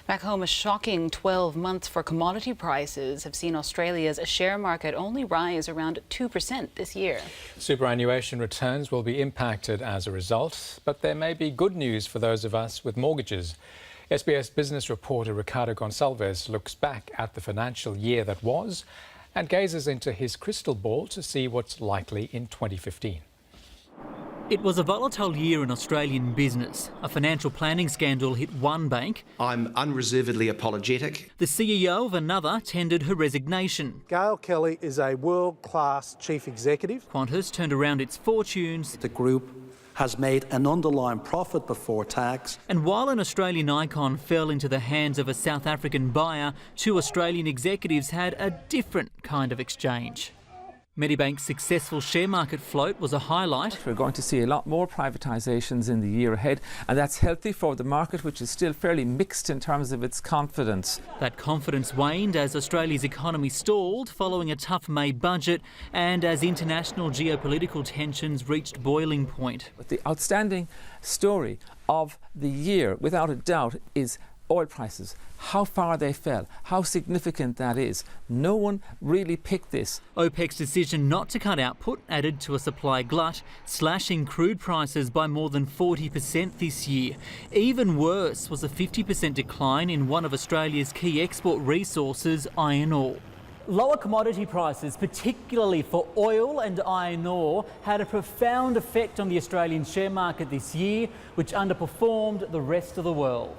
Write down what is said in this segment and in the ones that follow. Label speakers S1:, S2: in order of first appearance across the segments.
S1: Back home, a shocking 12 months for commodity prices have seen Australia's share market only rise around 2% this year.
S2: Superannuation returns will be impacted as a result, but there may be good news for those of us with mortgages. SBS business reporter Ricardo Goncalves looks back at the financial year that was and gazes into his crystal ball to see what's likely in 2015.
S3: It was a volatile year in Australian business. A financial planning scandal hit one bank.
S4: I'm unreservedly apologetic.
S3: The CEO of another tendered her resignation.
S5: Gail Kelly is a world-class chief executive.
S3: Qantas turned around its fortunes.
S6: The group has made an underlying profit before tax.
S3: And while an Australian icon fell into the hands of a South African buyer, two Australian executives had a different kind of exchange. Medibank's successful share market float was a highlight.
S7: We're going to see a lot more privatisations in the year ahead, and that's healthy for the market, which is still fairly mixed in terms of its confidence.
S3: That confidence waned as Australia's economy stalled following a tough May budget and as international geopolitical tensions reached boiling point.
S7: But the outstanding story of the year, without a doubt, is oil prices, how far they fell, how significant that is. No one really picked this.
S3: OPEC's decision not to cut output added to a supply glut, slashing crude prices by more than 40% this year. Even worse was a 50% decline in one of Australia's key export resources, iron ore. Lower commodity prices, particularly for oil and iron ore, had a profound effect on the Australian share market this year, which underperformed the rest of the world.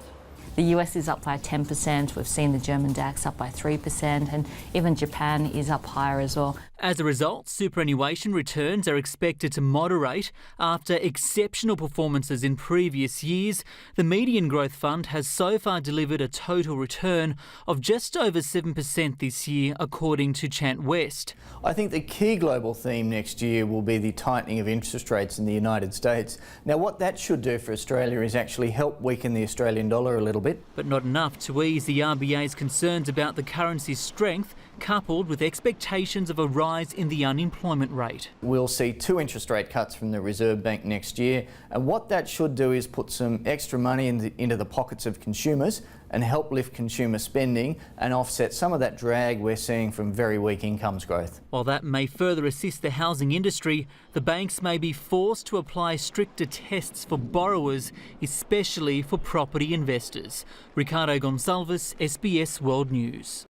S8: The US is up by 10%, we've seen the German DAX up by 3%, and even Japan is up higher as well.
S3: As a result, superannuation returns are expected to moderate after exceptional performances in previous years. The Median Growth Fund has so far delivered a total return of just over 7% this year, according to Chant West.
S9: I think the key global theme next year will be the tightening of interest rates in the United States. Now, what that should do for Australia is actually help weaken the Australian dollar a little bit.
S3: But not enough to ease the RBA's concerns about the currency's strength, coupled with expectations of a rise in the unemployment rate.
S9: We'll see 2 interest rate cuts from the Reserve Bank next year, and what that should do is put some extra money into the pockets of consumers and help lift consumer spending and offset some of that drag we're seeing from very weak incomes growth.
S3: While that may further assist the housing industry, the banks may be forced to apply stricter tests for borrowers, especially for property investors. Ricardo Goncalves, SBS World News.